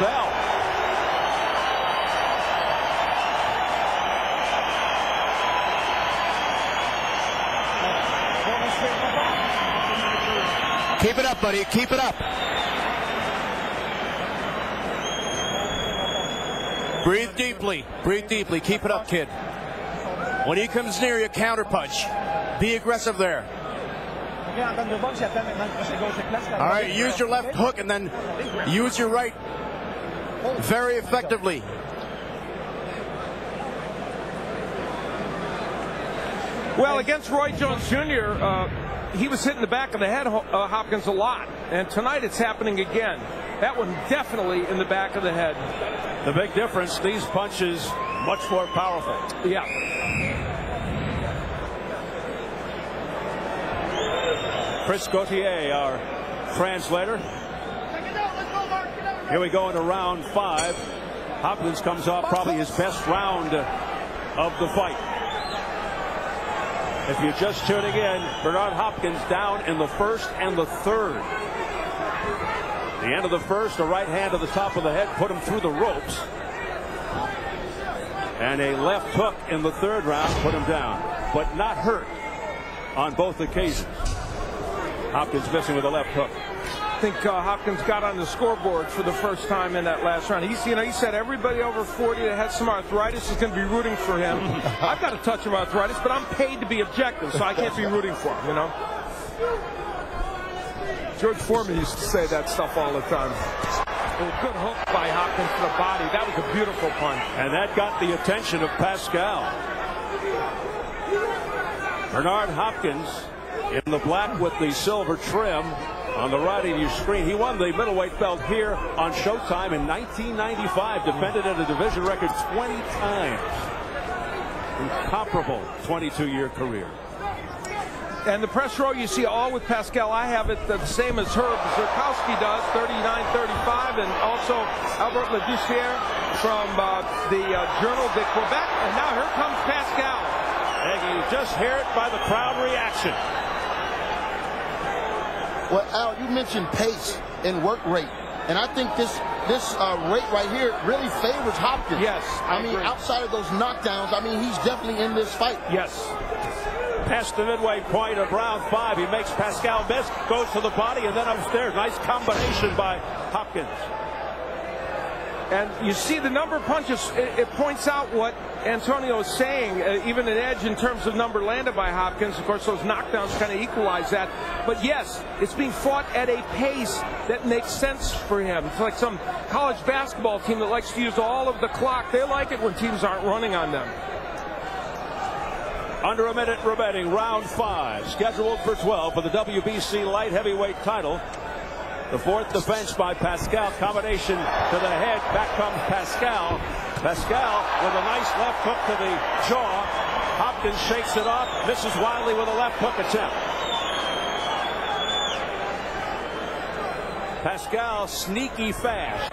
bell. Keep it up, buddy. Keep it up. Breathe deeply. Breathe deeply. Keep it up, kid. When he comes near you, counter punch. Be aggressive there. All right, use your left hook and then use your right very effectively. Well, against Roy Jones Jr., he was hitting the back of the head, Hopkins, a lot. And tonight it's happening again. That one definitely in the back of the head. The big difference, these punches much more powerful. Yeah. Chris Gauthier, our translator. Here we go into round 5. Hopkins comes off probably his best round of the fight. If you're just tuning in, Bernard Hopkins down in the first and the third. The end of the first, a right hand to the top of the head put him through the ropes. And a left hook in the third round put him down, but not hurt on both occasions. Hopkins missing with a left hook. I think Hopkins got on the scoreboard for the first time in that last round. He said everybody over 40 that has some arthritis is going to be rooting for him. I've got a touch of arthritis, but I'm paid to be objective, so I can't be rooting for him, you know. George Foreman used to say that stuff all the time. A good hook by Hopkins to the body. That was a beautiful punch. And that got the attention of Pascal. Bernard Hopkins in the black with the silver trim on the right of your screen. He won the middleweight belt here on Showtime in 1995. Defended at a division record 20 times. Incomparable 22-year career. And the press row you see all with Pascal. I have it the same as Herb Zurkowski does, 39-35, and also Albert Ladouceur from the Journal de Quebec. And now here comes Pascal. And you just hear it by the crowd reaction. Well, Al, you mentioned pace and work rate, and I think this rate right here really favors Hopkins. Yes, I mean, outside of those knockdowns, I mean, he's definitely in this fight. Yes. Past the midway point of round 5, he makes Pascal miss, goes to the body, and then upstairs. Nice combination by Hopkins. And you see the number of punches, it points out what Antonio is saying, even an edge in terms of number landed by Hopkins. Of course, those knockdowns kind of equalize that. But yes, it's being fought at a pace that makes sense for him. It's like some college basketball team that likes to use all of the clock. They like it when teams aren't running on them. Under a minute remaining, round 5, scheduled for 12 for the WBC light heavyweight title. The fourth defense by Pascal, combination to the head, back comes Pascal. Pascal with a nice left hook to the jaw. Hopkins shakes it off, misses wildly with a left hook attempt. Pascal sneaky fast.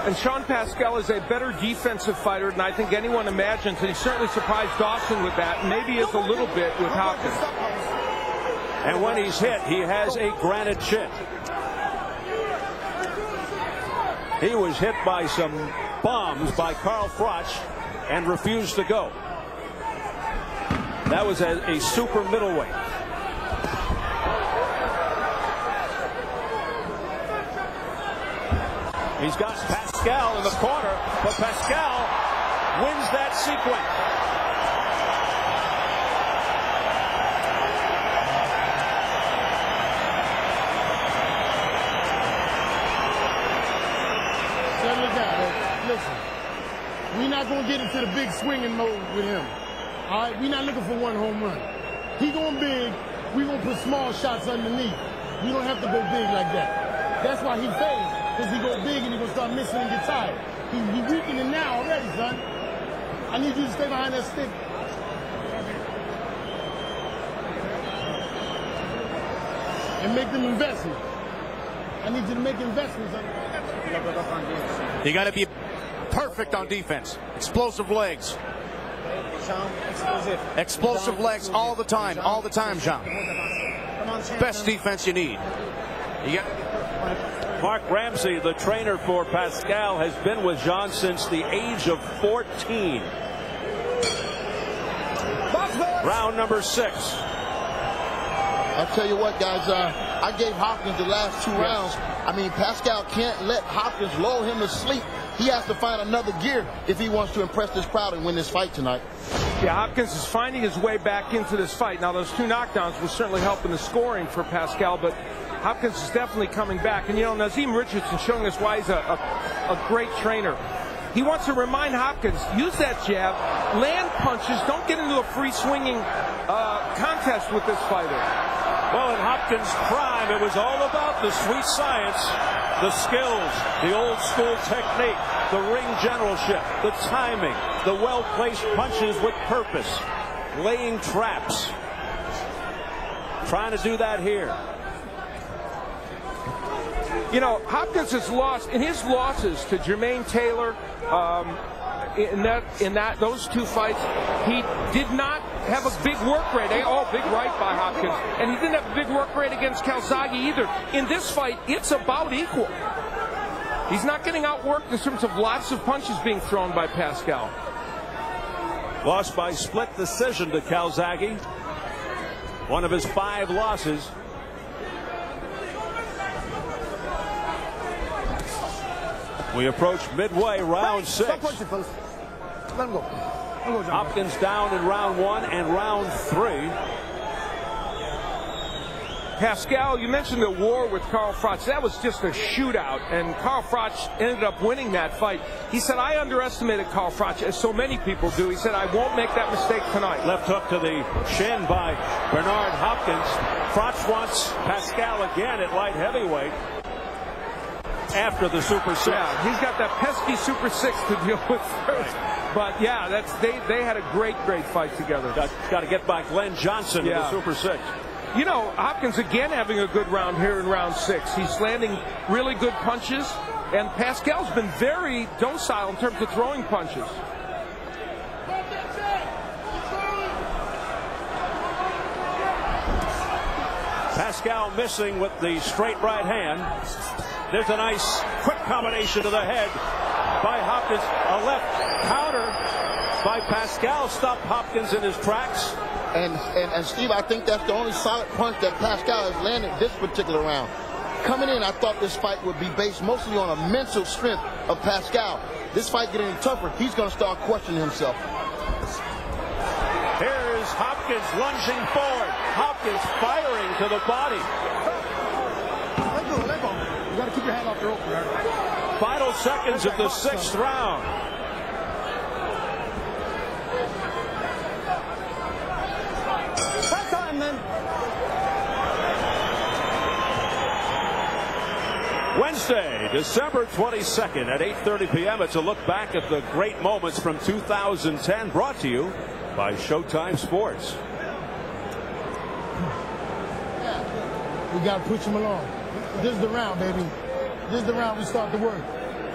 And Sean Pascal is a better defensive fighter than I think anyone imagines, and he certainly surprised Dawson with that, and maybe is a little bit with Hopkins. And when he's hit, he has a granite chin. He was hit by some bombs by Carl Froch and refused to go. That was a super middleweight. He's got Pascal in the corner, but Pascal wins that sequence. Listen, we're not going to get into the big swinging mode with him. All right, we're not looking for one home run. He going big, we're going to put small shots underneath. We don't have to go big like that. That's why he fades, because he go big and he going to start missing and get tired. He weakening now already, son. I need you to stay behind that stick. And make them investments. I need you to make investments. You got to be perfect on defense. Explosive legs. Explosive legs all the time, Jean. Best defense you need. Mark Ramsey, the trainer for Pascal, has been with Jean since the age of 14. Round number 6. I'll tell you what, guys, I gave Hopkins the last 2 rounds. I mean, Pascal can't let Hopkins lull him to sleep. He has to find another gear if he wants to impress this crowd and win this fight tonight. Yeah, Hopkins is finding his way back into this fight. Now, those 2 knockdowns will certainly help in the scoring for Pascal, but Hopkins is definitely coming back. And, you know, Nazim Richardson showing us why he's a great trainer. He wants to remind Hopkins, use that jab, land punches, don't get into a free swinging contest with this fighter. Well, in Hopkins' prime, it was all about the sweet science, the skills, the old school technique, the ring generalship, the timing, the well-placed punches with purpose, laying traps. Trying to do that here. You know, Hopkins has lost in his losses to Jermaine Taylor. In those 2 fights, he did not have a big work rate. Big right by Hopkins, and he didn't have a big work rate against Calzaghe either. In this fight, it's about equal. He's not getting outworked in terms of lots of punches being thrown by Pascal. Lost by split decision to Calzaghe. One of his 5 losses. We approach midway, round 6. Stop punching, fellas. Let him go. Hopkins down in round 1 and round 3. Pascal, you mentioned the war with Carl Froch. That was just a shootout, and Carl Froch ended up winning that fight. He said, I underestimated Carl Froch, as so many people do. He said, I won't make that mistake tonight. Left hook to the shin by Bernard Hopkins. Froch wants Pascal again at light heavyweight after the Super 6. Yeah, he's got that pesky Super 6 to deal with first. But yeah, they had a great fight together. Got to get by Glenn Johnson in the Super 6. You know, Hopkins again having a good round here in round 6. He's landing really good punches, and Pascal's been very docile in terms of throwing punches. Pascal missing with the straight right hand. There's a nice quick combination to the head by Hopkins. A left counter by Pascal stopped Hopkins in his tracks. And Steve, I think that's the only solid punch that Pascal has landed this particular round. Coming in, I thought this fight would be based mostly on a mental strength of Pascal. This fight getting tougher, he's going to start questioning himself. Here's Hopkins lunging forward. Hopkins firing to the body. Let go. You got to keep your hand off the rope, Bernard. Final seconds of the 6th round. That's time, man. Wednesday, December 22nd at 8:30 p.m. It's a look back at the great moments from 2010, brought to you by Showtime Sports. We got to push him along. This is the round, baby. This is the round we start to work.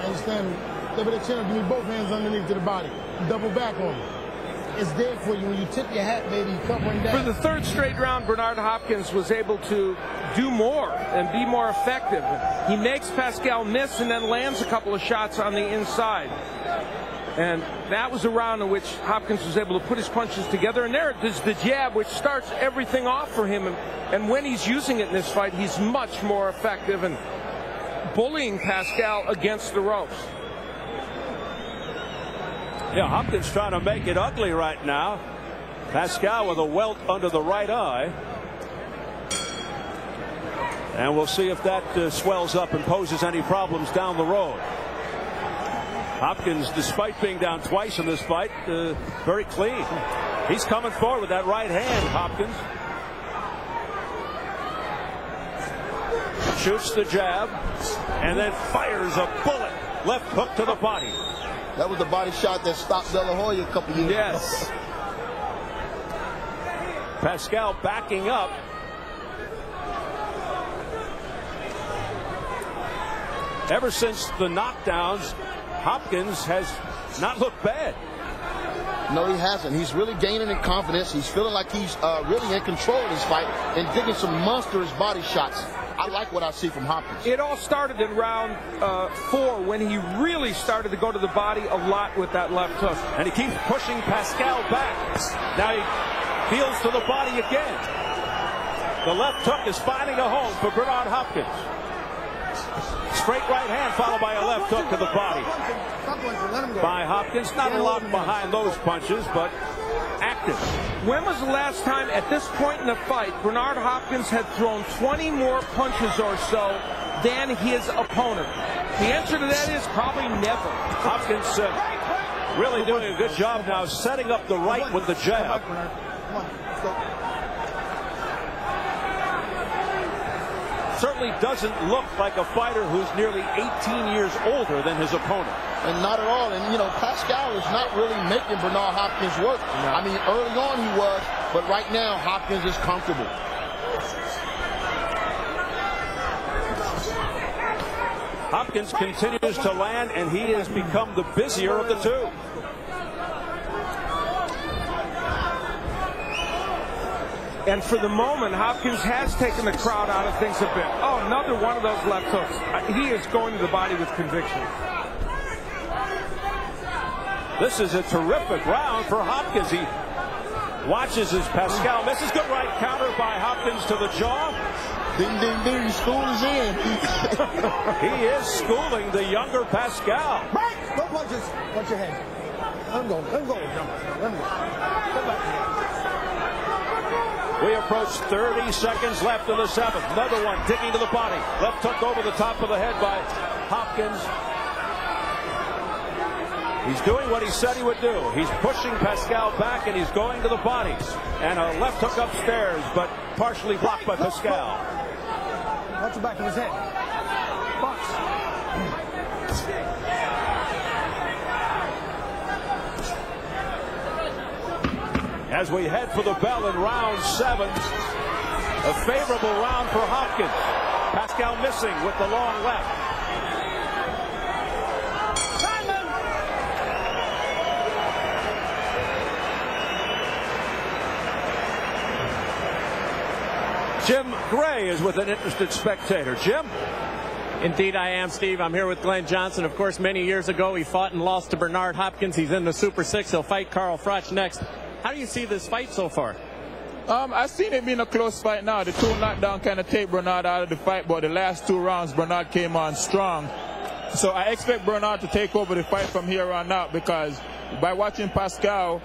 Understand? Double the chin, give me both hands underneath to the body. Double back on him. It's there for you. When you tip your hat, baby, covering down. For the 3rd straight round, Bernard Hopkins was able to do more and be more effective. He makes Pascal miss and then lands a couple of shots on the inside. And that was a round in which Hopkins was able to put his punches together. And there's the jab, which starts everything off for him. And when he's using it in this fight, he's much more effective and bullying Pascal against the ropes. Yeah, Hopkins trying to make it ugly right now. Pascal with a welt under the right eye. And we'll see if that swells up and poses any problems down the road. Hopkins, despite being down twice in this fight, very clean. He's coming forward with that right hand, Hopkins. Shoots the jab and then fires a bullet. Left hook to the body. That was the body shot that stopped De La Hoya a couple years ago. Yes. Pascal backing up. Ever since the knockdowns, Hopkins has not looked bad. No, he hasn't. He's really gaining in confidence. He's feeling like he's really in control of this fight and digging some monstrous body shots. I like what I see from Hopkins. It all started in round 4 when he really started to go to the body a lot with that left hook. And he keeps pushing Pascal back. Now he feels to the body again. The left hook is finding a home for Bernard Hopkins. Straight right hand followed by a left hook to the body by Hopkins. Not a lot behind those punches, but active. When was the last time at this point in the fight Bernard Hopkins had thrown 20 more punches or so than his opponent? The answer to that is probably never. Hopkins really doing a good job now setting up the right with the jab. Certainly doesn't look like a fighter who's nearly 18 years older than his opponent. And not at all. And, you know, Pascal is not really making Bernard Hopkins work. No. I mean, early on he was, but right now Hopkins is comfortable. Hopkins continues to land, and he has become the busier of the two. And for the moment, Hopkins has taken the crowd out of things a bit. Oh, another one of those left hooks. He is going to the body with conviction. This is a terrific round for Hopkins. He watches as Pascal misses. Good right counter by Hopkins to the jaw. Ding, ding, ding. School is in. He is schooling the younger Pascal. Right. No punches. Punch your head. Let him go. Let him go. Let him go. Come back. We approach 30 seconds left in the 7th. Another one digging to the body. Left hook over the top of the head by Hopkins. He's doing what he said he would do. He's pushing Pascal back, and he's going to the bodies. And a left hook upstairs, but partially blocked by Pascal. Watch the back of his head. Box. As we head for the bell in round 7, a favorable round for Hopkins. Pascal missing with the long left. Jim Gray is with an interested spectator. Jim? Indeed I am, Steve. I'm here with Glenn Johnson. Of course, many years ago, he fought and lost to Bernard Hopkins. He's in the Super 6. He'll fight Carl Froch next. How do you see this fight so far? I've seen it being a close fight now. The 2 knockdown kind of take Bernard out of the fight, but the last 2 rounds, Bernard came on strong. So I expect Bernard to take over the fight from here on out, because by watching Pascal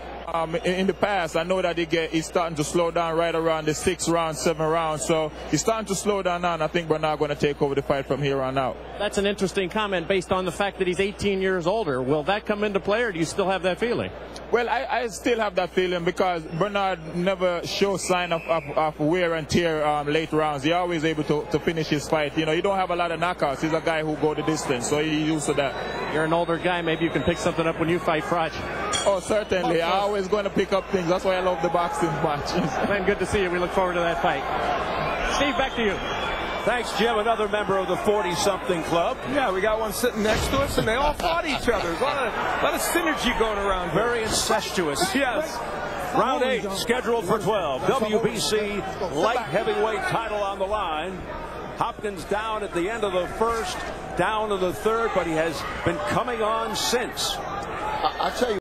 in the past, I know that he's starting to slow down right around the 6th round, 7th round. So he's starting to slow down now, and I think Bernard going to take over the fight from here on out. That's an interesting comment based on the fact that he's 18 years older. Will that come into play, or do you still have that feeling? Well, I still have that feeling, because Bernard never shows sign of wear and tear late rounds. He's always able to finish his fight. You know, you don't have a lot of knockouts. He's a guy who go the distance, so he's used to that. You're an older guy. Maybe you can pick something up when you fight Froch. Oh, certainly. I'm always going to pick up things. That's why I love the boxing matches. Glenn, good to see you. We look forward to that fight. Steve, back to you. Thanks, Jim. Another member of the 40-something club. Yeah, we got one sitting next to us, and they all fought each other. There's a lot of synergy going around here. Very incestuous. Yes. Round 8 scheduled for 12. WBC light heavyweight title on the line. Hopkins down at the end of the 1st, down to the 3rd, but he has been coming on since. I tell you.